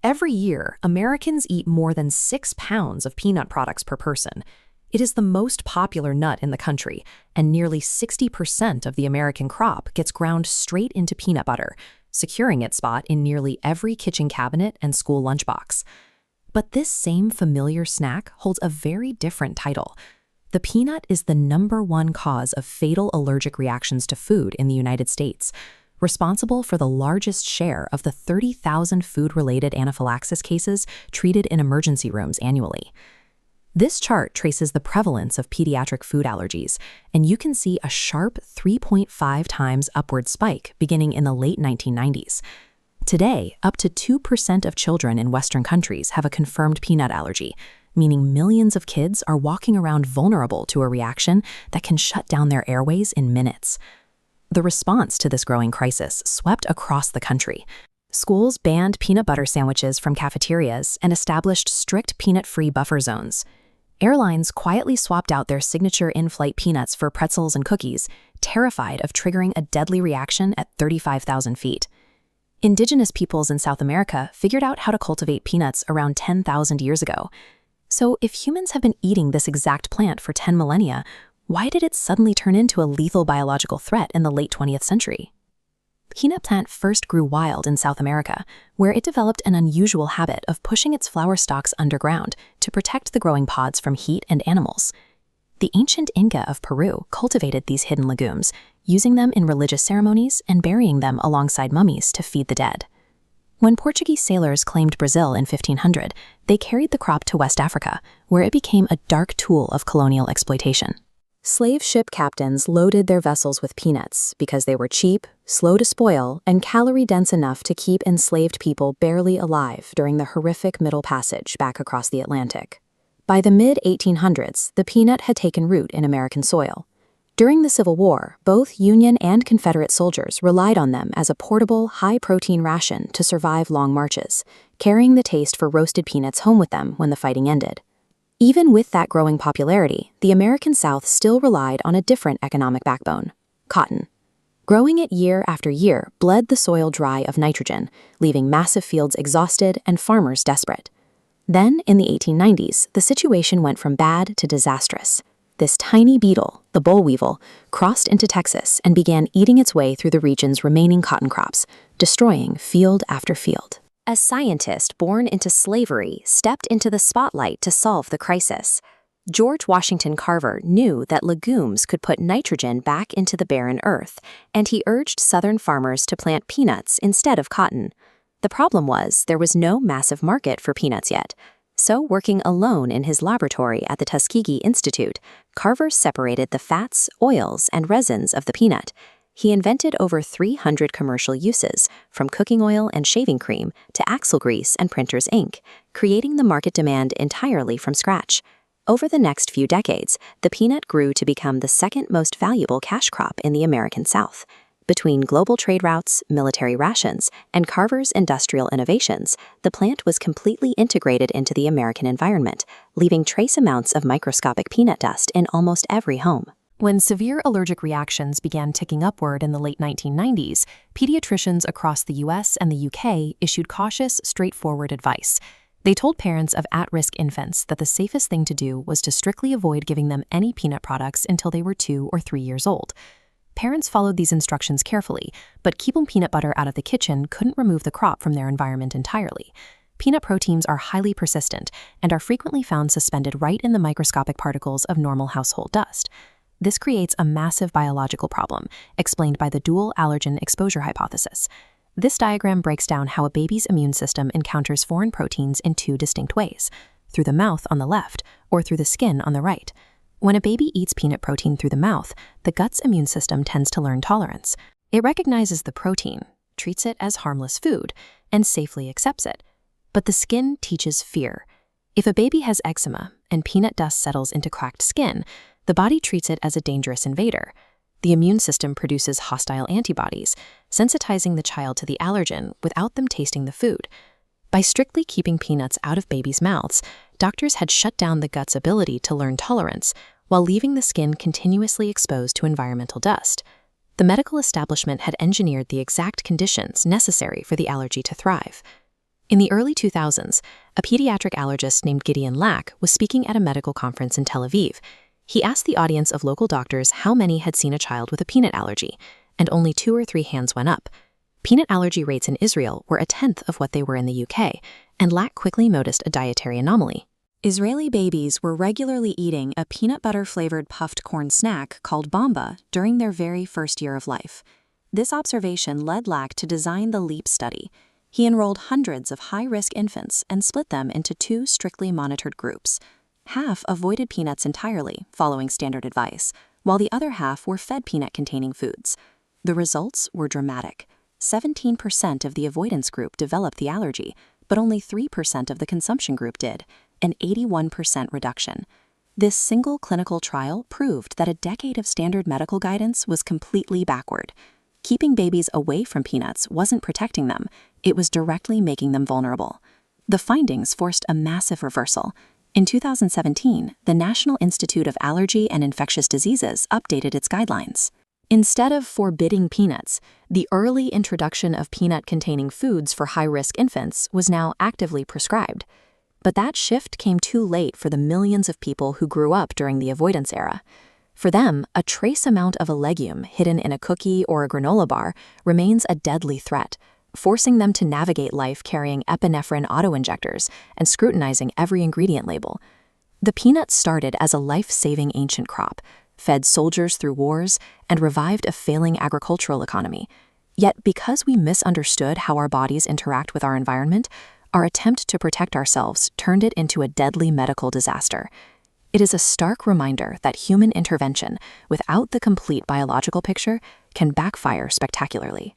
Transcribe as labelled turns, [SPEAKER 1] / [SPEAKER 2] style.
[SPEAKER 1] Every year, Americans eat more than 6 pounds of peanut products per person. It is the most popular nut in the country, and nearly 60% of the American crop gets ground straight into peanut butter, securing its spot in nearly every kitchen cabinet and school lunchbox. But this same familiar snack holds a very different title. The peanut is the #1 cause of fatal allergic reactions to food in the United States, responsible for the largest share of the 30,000 food-related anaphylaxis cases treated in emergency rooms annually. This chart traces the prevalence of pediatric food allergies, and you can see a sharp 3.5 times upward spike beginning in the late 1990s. Today, up to 2% of children in Western countries have a confirmed peanut allergy, meaning millions of kids are walking around vulnerable to a reaction that can shut down their airways in minutes. The response to this growing crisis swept across the country. Schools banned peanut butter sandwiches from cafeterias and established strict peanut-free buffer zones. Airlines quietly swapped out their signature in-flight peanuts for pretzels and cookies, terrified of triggering a deadly reaction at 35,000 feet. Indigenous peoples in South America figured out how to cultivate peanuts around 10,000 years ago. So if humans have been eating this exact plant for 10 millennia, why did it suddenly turn into a lethal biological threat in the late 20th century? The peanut plant first grew wild in South America, where it developed an unusual habit of pushing its flower stalks underground to protect the growing pods from heat and animals. The ancient Inca of Peru cultivated these hidden legumes, using them in religious ceremonies and burying them alongside mummies to feed the dead. When Portuguese sailors claimed Brazil in 1500, they carried the crop to West Africa, where it became a dark tool of colonial exploitation. Slave ship captains loaded their vessels with peanuts because they were cheap, slow to spoil, and calorie-dense enough to keep enslaved people barely alive during the horrific Middle Passage back across the Atlantic. By the mid-1800s, the peanut had taken root in American soil. During the Civil War, both Union and Confederate soldiers relied on them as a portable, high-protein ration to survive long marches, carrying the taste for roasted peanuts home with them when the fighting ended. Even with that growing popularity, the American South still relied on a different economic backbone: cotton. Growing it year after year bled the soil dry of nitrogen, leaving massive fields exhausted and farmers desperate. Then, in the 1890s, the situation went from bad to disastrous. This tiny beetle, the boll weevil, crossed into Texas and began eating its way through the region's remaining cotton crops, destroying field after field. A scientist born into slavery stepped into the spotlight to solve the crisis. George Washington Carver knew that legumes could put nitrogen back into the barren earth, and he urged Southern farmers to plant peanuts instead of cotton. The problem was there was no massive market for peanuts yet. So, working alone in his laboratory at the Tuskegee Institute, Carver separated the fats, oils, and resins of the peanut. He invented over 300 commercial uses, from cooking oil and shaving cream to axle grease and printer's ink, creating the market demand entirely from scratch. Over the next few decades, the peanut grew to become the second most valuable cash crop in the American South. Between global trade routes, military rations, and Carver's industrial innovations, the plant was completely integrated into the American environment, leaving trace amounts of microscopic peanut dust in almost every home. When severe allergic reactions began ticking upward in the late 1990s, pediatricians across the US and the UK issued cautious, straightforward advice. They told parents of at-risk infants that the safest thing to do was to strictly avoid giving them any peanut products until they were 2 or 3 years old. Parents followed these instructions carefully, but keeping peanut butter out of the kitchen couldn't remove the crop from their environment entirely. Peanut proteins are highly persistent and are frequently found suspended right in the microscopic particles of normal household dust. This creates a massive biological problem, explained by the dual allergen exposure hypothesis. This diagram breaks down how a baby's immune system encounters foreign proteins in 2 distinct ways: through the mouth on the left or through the skin on the right. When a baby eats peanut protein through the mouth, the gut's immune system tends to learn tolerance. It recognizes the protein, treats it as harmless food, and safely accepts it. But the skin teaches fear. If a baby has eczema and peanut dust settles into cracked skin, the body treats it as a dangerous invader. The immune system produces hostile antibodies, sensitizing the child to the allergen without them tasting the food. By strictly keeping peanuts out of babies' mouths, doctors had shut down the gut's ability to learn tolerance, while leaving the skin continuously exposed to environmental dust. The medical establishment had engineered the exact conditions necessary for the allergy to thrive. In the early 2000s, a pediatric allergist named Gideon Lack was speaking at a medical conference in Tel Aviv. He asked the audience of local doctors how many had seen a child with a peanut allergy, and only 2 or 3 hands went up. Peanut allergy rates in Israel were a tenth of what they were in the UK, and Lack quickly noticed a dietary anomaly. Israeli babies were regularly eating a peanut butter-flavored puffed corn snack called bamba during their very first year of life. This observation led Lack to design the LEAP study. He enrolled hundreds of high-risk infants and split them into 2 strictly monitored groups. Half avoided peanuts entirely, following standard advice, while the other half were fed peanut-containing foods. The results were dramatic. 17% of the avoidance group developed the allergy, but only 3% of the consumption group did, an 81% reduction. This single clinical trial proved that a decade of standard medical guidance was completely backward. Keeping babies away from peanuts wasn't protecting them, it was directly making them vulnerable. The findings forced a massive reversal. In 2017, the National Institute of Allergy and Infectious Diseases updated its guidelines. Instead of forbidding peanuts, the early introduction of peanut-containing foods for high-risk infants was now actively prescribed. But that shift came too late for the millions of people who grew up during the avoidance era. For them, a trace amount of a legume hidden in a cookie or a granola bar remains a deadly threat, forcing them to navigate life carrying epinephrine autoinjectors and scrutinizing every ingredient label. The peanut started as a life-saving ancient crop, fed soldiers through wars, and revived a failing agricultural economy. Yet because we misunderstood how our bodies interact with our environment, our attempt to protect ourselves turned it into a deadly medical disaster. It is a stark reminder that human intervention, without the complete biological picture, can backfire spectacularly.